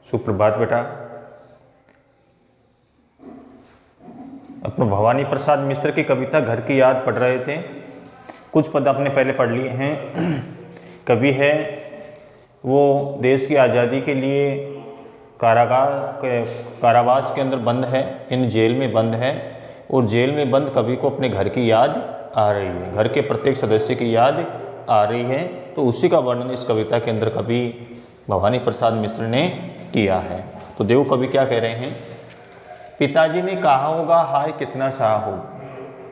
सुप्रभात बेटा। अपने भवानी प्रसाद मिश्र की कविता घर की याद पढ़ रहे थे। कुछ पद आपने पहले पढ़ लिए हैं। कवि है वो देश की आज़ादी के लिए कारावास के अंदर बंद है, इन जेल में बंद है, और जेल में बंद कवि को अपने घर की याद आ रही है, घर के प्रत्येक सदस्य की याद आ रही है। तो उसी का वर्णन इस कविता के अंदर कवि भवानी प्रसाद मिश्र ने किया है। तो देखो कवि क्या कह रहे हैं। पिताजी ने कहा होगा हाय कितना शाह हो।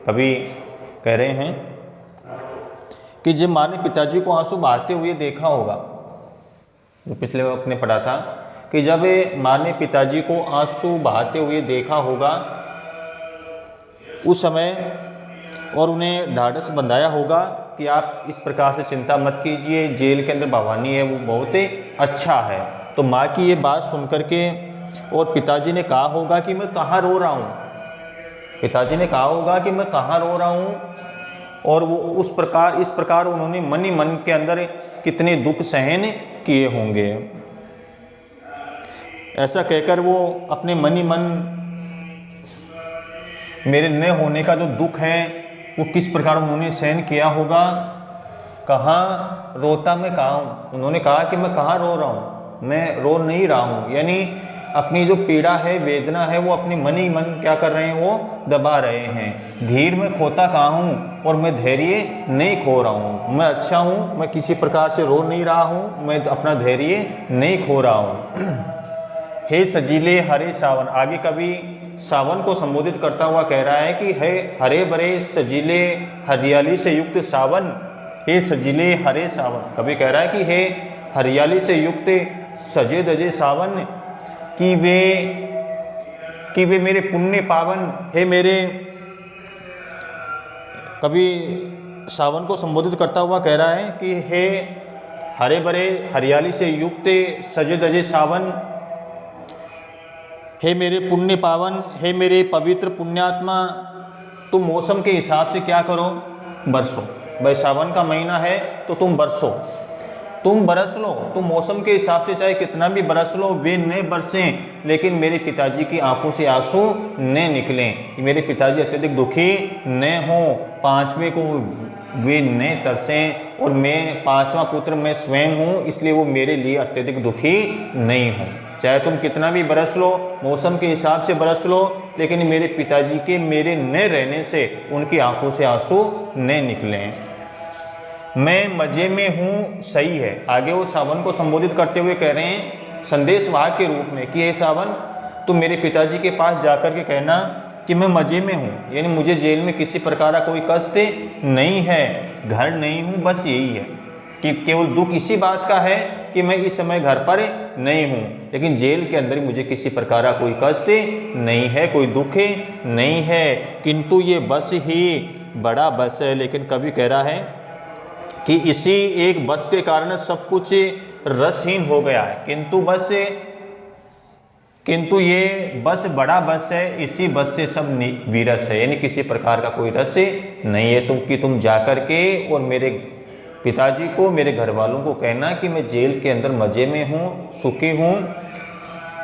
कवि कह रहे हैं कि जब माँ ने पिताजी को आंसू बहाते हुए देखा होगा, जो पिछले वक्त ने पढ़ा था कि जब माँ ने पिताजी को आंसू बहाते हुए देखा होगा उस समय, और उन्हें ढाढ़स बंधाया होगा कि आप इस प्रकार से चिंता मत कीजिए, जेल के अंदर भवानी है वो बहुत अच्छा है। तो माँ की ये बात सुन करके और पिताजी ने कहा होगा कि मैं कहाँ रो रहा हूँ, पिताजी ने कहा होगा कि मैं कहाँ रो रहा हूँ, और वो इस प्रकार उन्होंने मन ही मन के अंदर कितने दुख सहन किए होंगे। ऐसा कहकर वो अपने मन ही मन मेरे न होने का जो दुख है वो किस प्रकार उन्होंने सहन किया होगा। कहाँ रोता मैं कहाँ हूँ, उन्होंने कहा कि मैं कहाँ रो रहा हूँ, मैं रो नहीं रहा हूँ, यानी अपनी जो पीड़ा है, वेदना है, वो अपनी मन ही मन क्या कर रहे हैं, वो दबा रहे हैं। धीर में खोता कहाँ हूँ और मैं धैर्य नहीं खो रहा हूँ, मैं अच्छा हूँ, मैं किसी प्रकार से रो नहीं रहा हूँ, मैं अपना धैर्य नहीं खो रहा हूँ। हे सजीले हरे सावन, आगे कभी सावन को संबोधित करता हुआ कह रहा है कि हे हरे भरे सजीले हरियाली से युक्त सावन, हे सजीले हरे सावन। कभी कह रहा है कि हे हरियाली से युक्त सजे दजे सावन, कि वे मेरे पुण्य पावन, हे मेरे, कभी सावन को संबोधित करता हुआ कह रहा है कि हे हरे भरे हरियाली से युक्त सजे दजे सावन, हे मेरे पुण्य पावन, हे मेरे पवित्र पुण्यात्मा, तुम मौसम के हिसाब से क्या करो, बरसो। भाई सावन का महीना है तो तुम बरसो, तुम बरस लो, तुम मौसम के हिसाब से चाहे कितना भी बरस लो, वे न बरसें, लेकिन मेरे पिताजी की आंखों से आंसू न निकलें, मेरे पिताजी अत्यधिक दुखी न हों, पांचवें को वे न तरसें, और मैं पांचवा पुत्र मैं स्वयं हूँ, इसलिए वो मेरे लिए अत्यधिक दुखी नहीं हों। चाहे तुम कितना भी बरस लो, मौसम के हिसाब से बरस लो, लेकिन मेरे पिताजी के मेरे न रहने से उनकी आंखों से आंसू न निकलें। मैं मज़े में हूँ, सही है। आगे वो सावन को संबोधित करते हुए कह रहे हैं संदेशवाहक के रूप में कि हे सावन, तुम मेरे पिताजी के पास जाकर के कहना कि मैं मज़े में हूँ, यानी मुझे जेल में किसी प्रकार का कोई कष्ट नहीं है, घर नहीं हूँ, बस यही है कि केवल दुख इसी बात का है कि मैं इस समय घर पर नहीं हूँ, लेकिन जेल के अंदर मुझे किसी प्रकार का कोई कष्ट नहीं है, कोई दुख नहीं है, किंतु ये बस ही बड़ा बस है। लेकिन कभी कह रहा है कि इसी एक बस के कारण सब कुछ रसहीन हो गया है, किंतु ये बस बड़ा बस है, इसी बस से सब विरस है, यानी किसी प्रकार का कोई रस नहीं है। तुम जाकर के और मेरे पिताजी को, मेरे घर वालों को कहना कि मैं जेल के अंदर मज़े में हूँ, सुखी हूँ,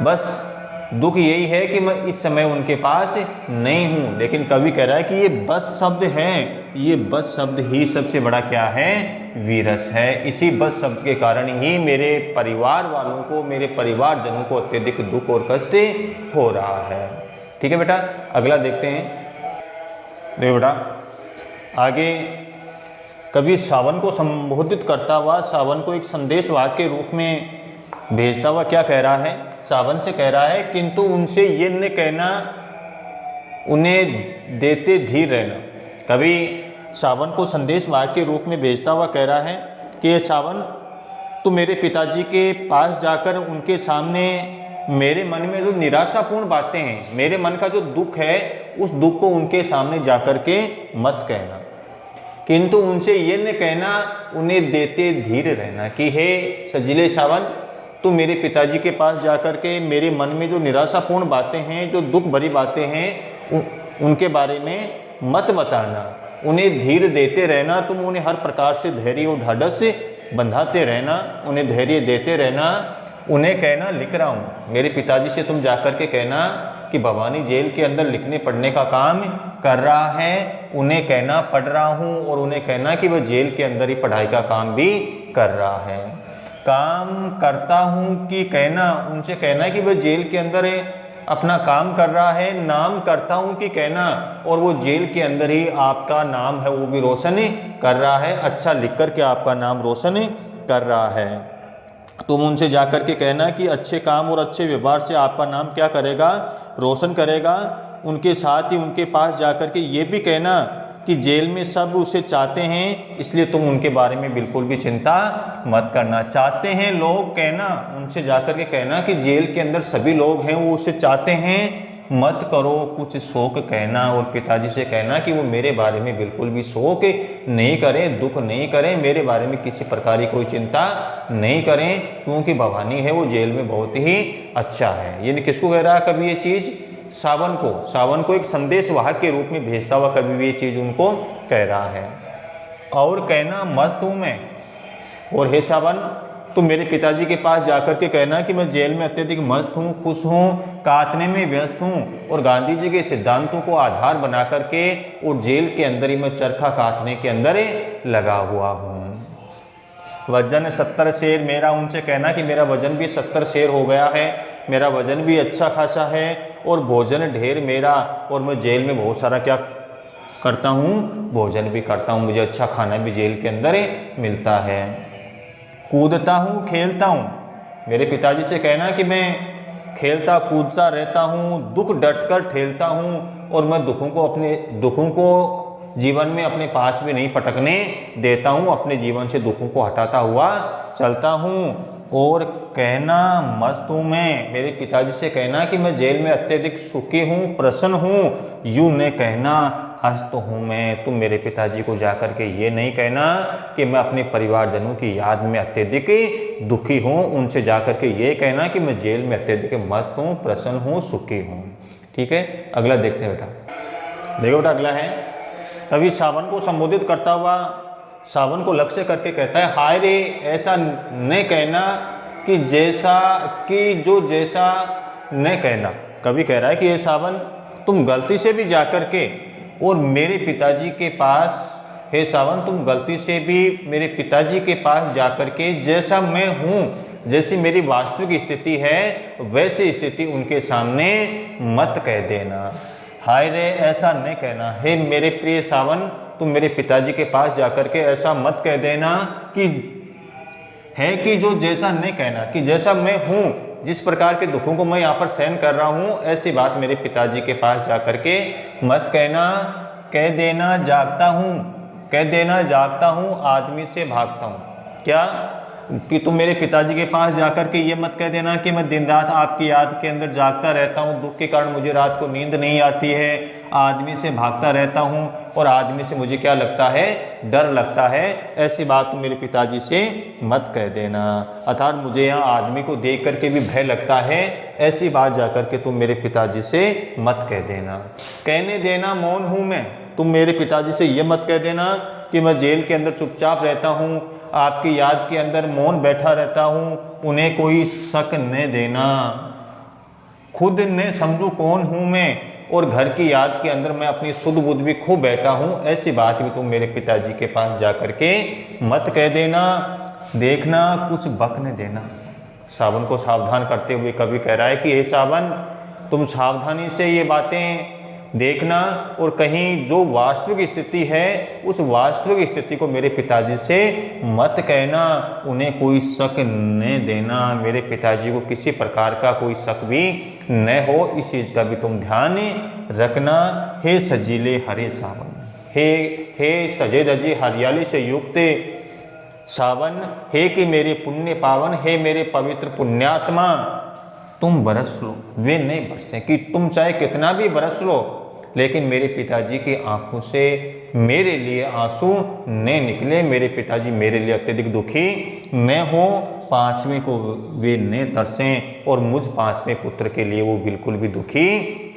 बस दुख यही है कि मैं इस समय उनके पास नहीं हूँ। लेकिन कवि कह रहा है कि ये बस शब्द है, ये बस शब्द ही सबसे बड़ा क्या है, वीरस है। इसी बस शब्द के कारण ही मेरे परिवार वालों को, मेरे परिवारजनों को अत्यधिक दुख और कष्ट हो रहा है। ठीक है बेटा, अगला देखते हैं। देखो बेटा, आगे कवि सावन को संबोधित करता हुआ सावन को एक संदेशवाहक के रूप में भेजता हुआ क्या कह रहा है, सावन से कह रहा है किंतु उनसे ये न कहना, उन्हें देते धीर रहना। कभी सावन को संदेशवाहक के रूप में भेजता हुआ कह रहा है कि ये सावन, तू मेरे पिताजी के पास जाकर उनके सामने मेरे मन में जो निराशापूर्ण बातें हैं, मेरे मन का जो दुख है, उस दुख को उनके सामने जाकर के मत कहना, किंतु उनसे ये न कहना, उन्हें देते धीर रहना कि हे सजीले सावन, तो मेरे पिताजी के पास जाकर के मेरे मन में जो निराशापूर्ण बातें हैं, जो दुख भरी बातें हैं, उनके बारे में मत बताना, उन्हें धीर देते रहना, तुम उन्हें हर प्रकार से धैर्य और ढाढ़स से बंधाते रहना, उन्हें धैर्य देते रहना, उन्हें कहना लिख रहा हूँ। मेरे पिताजी से तुम जाकर के कहना कि भवानी जेल के अंदर लिखने पढ़ने का काम कर रहा है, उन्हें कहना पढ़ रहा हूँ, और उन्हें कहना कि वह जेल के अंदर ही पढ़ाई का काम भी कर रहा है। काम करता हूँ कि कहना, उनसे कहना कि वह जेल के अंदर अपना काम कर रहा है। नाम करता हूँ कि कहना, और वो जेल के अंदर ही आपका नाम है वो भी रोशन कर रहा है, अच्छा लिख कर के आपका नाम रोशन कर रहा है। तुम उनसे जाकर के कहना कि अच्छे काम और अच्छे व्यवहार से आपका नाम क्या करेगा, रोशन करेगा। उनके साथ ही उनके पास जाकर के ये भी कहना कि जेल में सब उसे चाहते हैं, इसलिए तुम उनके बारे में बिल्कुल भी चिंता मत करना। चाहते हैं लोग, कहना उनसे जाकर के कहना कि जेल के अंदर सभी लोग हैं वो उसे चाहते हैं, मत करो कुछ शोक कहना। और पिताजी से कहना कि वो मेरे बारे में बिल्कुल भी शोक नहीं करें, दुख नहीं करें, मेरे बारे में किसी प्रकार की कोई चिंता नहीं करें, क्योंकि भवानी है वो जेल में बहुत ही अच्छा है। ये किसको कह रहा है कभी ये चीज़? सावन को एक संदेश वाहक के रूप में भेजता हुआ कभी भी ये चीज़ उनको कह रहा है। और कहना मस्त हूँ मैं, और हे सावन तुम मेरे पिताजी के पास जाकर के कहना कि मैं जेल में अत्यधिक मस्त हूँ, खुश हूँ, काटने में व्यस्त हूँ, और गांधी जी के सिद्धांतों को आधार बना करके और जेल के अंदर ही मैं चरखा काटने के अंदर लगा हुआ हूँ। वजन 70 शेर मेरा, उनसे कहना कि मेरा वजन भी 70 शेर हो गया है, मेरा वजन भी अच्छा खासा है, और भोजन ढेर मेरा, और मैं जेल में बहुत सारा क्या करता हूँ, भोजन भी करता हूँ, मुझे अच्छा खाना भी जेल के अंदर मिलता है। कूदता हूँ खेलता हूँ, मेरे पिताजी से कहना कि मैं खेलता कूदता रहता हूँ, दुख डटकर ठेलता हूँ, और मैं दुखों को जीवन में अपने पास भी नहीं पटकने देता हूँ, अपने जीवन से दुखों को हटाता हुआ चलता हूँ। और कहना मस्त हूँ मैं, मेरे पिताजी से कहना कि मैं जेल में अत्यधिक सुखी हूँ, प्रसन्न हूँ, यूँ न कहना अस्त हूँ मैं। तुम मेरे पिताजी को जाकर के ये नहीं कहना कि मैं अपने परिवारजनों की याद में अत्यधिक दुखी हूँ, उनसे जाकर के ये कहना कि मैं जेल में अत्यधिक मस्त हूँ, प्रसन्न हूँ, सुखी हूँ। ठीक है, अगला देखते हैं बेटा। देखो बेटा, अगला है तभी सावन को संबोधित करता हुआ सावन को लक्ष्य करके कहता है, हाय रे ऐसा न कहना कि जैसा न कहना। कभी कह रहा है कि ये सावन तुम गलती से भी जाकर के और मेरे पिताजी के पास, हे सावन तुम गलती से भी मेरे पिताजी के पास जाकर के जैसा मैं हूँ, जैसी मेरी वास्तविक स्थिति है वैसी स्थिति उनके सामने मत कह देना। हाय रे ऐसा नहीं कहना, हे मेरे प्रिय सावन तुम मेरे पिताजी के पास जाकर के ऐसा मत कह देना कि है कि जो जैसा नहीं कहना कि जैसा मैं हूँ, जिस प्रकार के दुखों को मैं यहाँ पर सहन कर रहा हूँ, ऐसी बात मेरे पिताजी के पास जाकर के मत कहना। कह देना जागता हूँ आदमी से भागता हूँ। क्या कि तुम मेरे पिताजी के पास जाकर के ये मत कह देना कि मैं दिन रात आपकी याद के अंदर जागता रहता हूँ, दुख के कारण मुझे रात को नींद नहीं आती है, आदमी से भागता रहता हूँ और आदमी से मुझे क्या लगता है, डर लगता है। ऐसी बात तुम मेरे पिताजी से मत कह देना। अर्थात मुझे यहाँ आदमी को देख करके भी भय लगता है, ऐसी बात जाकर के तुम मेरे पिताजी से मत कह देना। कहने देना मौन हूँ मैं, तुम मेरे पिताजी से ये मत कह देना कि मैं जेल के अंदर चुपचाप रहता हूँ, आपकी याद के अंदर मौन बैठा रहता हूँ, उन्हें कोई शक न देना। खुद ने समझू कौन हूँ मैं और घर की याद के अंदर मैं अपनी सुध बुध भी खो बैठा हूँ, ऐसी बात भी तुम मेरे पिताजी के पास जा कर के मत कह देना। देखना कुछ बक न देना। सावन को सावधान करते हुए कभी कह रहा है कि हे सावन तुम सावधानी से ये बातें देखना और कहीं जो वास्तविक स्थिति है उस वास्तविक स्थिति को मेरे पिताजी से मत कहना, उन्हें कोई शक न देना, मेरे पिताजी को किसी प्रकार का कोई शक भी न हो, इस चीज़ का भी तुम ध्यान रखना। हे सजीले हरे सावन, हे सजे धजे हरियाली से युक्त सावन, हे कि मेरे पुण्य पावन, हे मेरे पवित्र पुण्यात्मा तुम बरस लो। वे नहीं बरसे कि तुम चाहे कितना भी बरस लो, लेकिन मेरे पिताजी की आंखों से मेरे लिए आंसू न निकले, मेरे पिताजी मेरे लिए अत्यधिक दुखी न हो, पांचवें को वे न तरसें और मुझ पांचवें पुत्र के लिए वो बिल्कुल भी दुखी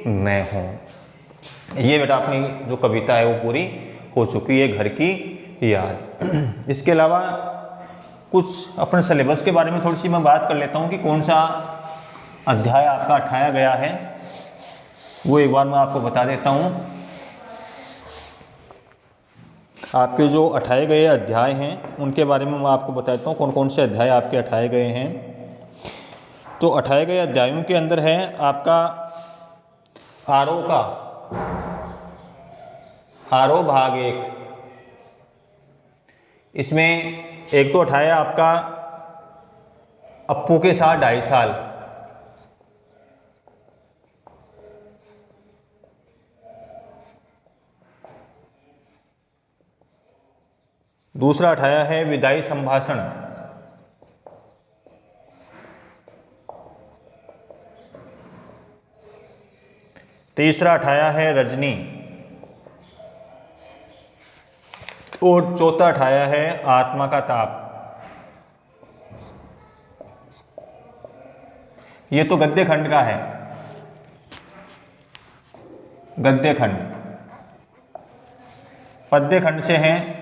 न हो। ये बेटा अपनी जो कविता है वो पूरी हो चुकी है, घर की याद। इसके अलावा कुछ अपने सिलेबस के बारे में थोड़ी सी मैं बात कर लेता हूँ कि कौन सा अध्याय आपका उठाया गया है, वो एक बार मैं आपको बता देता हूँ। आपके जो उठाए गए अध्याय हैं उनके बारे में मैं आपको बता देता हूँ कौन कौन से अध्याय आपके उठाए गए हैं। तो उठाए गए अध्यायों के अंदर है आपका आरोह भाग 1। इसमें एक तो उठाया आपका अप्पू के साथ 2.5 साल, दूसरा उठाया है विदाई संभाषण, तीसरा उठाया है रजनी, और चौथा उठाया है आत्मा का ताप। ये तो गद्य खंड का है, गद्य खंड। पद्य खंड से हैं,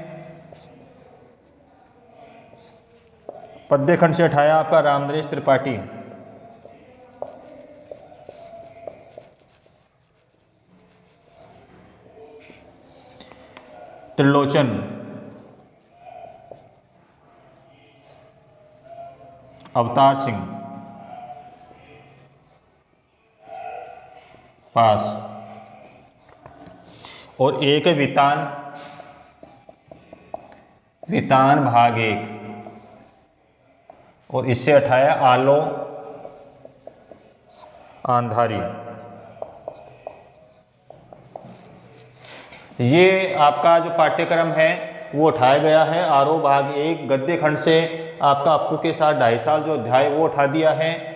पद्य खंड से उठाया आपका रामनरेश त्रिपाठी, त्रिलोचन, अवतार सिंह, पास, और एक है वितान भाग 1, और इससे उठाया आलो आंधारी। ये आपका जो पाठ्यक्रम है वो उठाया गया है आरोह भाग 1 गद्य खंड से। आपका अप्पू के साथ 2.5 साल जो अध्याय वो उठा दिया है,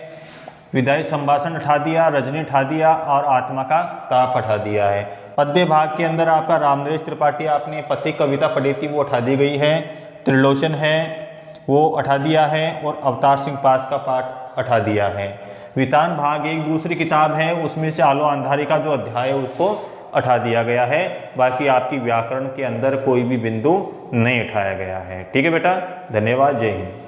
विदाई संभाषण उठा दिया, रजनी उठा दिया, और आत्मा का ताप उठा दिया है। पद्य भाग के अंदर आपका रामनरेश त्रिपाठी आपने पथिक कविता पढ़ी थी वो उठा दी गई है, त्रिलोचन है वो उठा दिया है, और अवतार सिंह पास का पाठ उठा दिया है। वितान भाग 1 दूसरी किताब है, उसमें से आलो अंधारी का जो अध्याय है उसको उठा दिया गया है। बाकी आपकी व्याकरण के अंदर कोई भी बिंदु नहीं उठाया गया है। ठीक है बेटा, धन्यवाद, जय हिंद।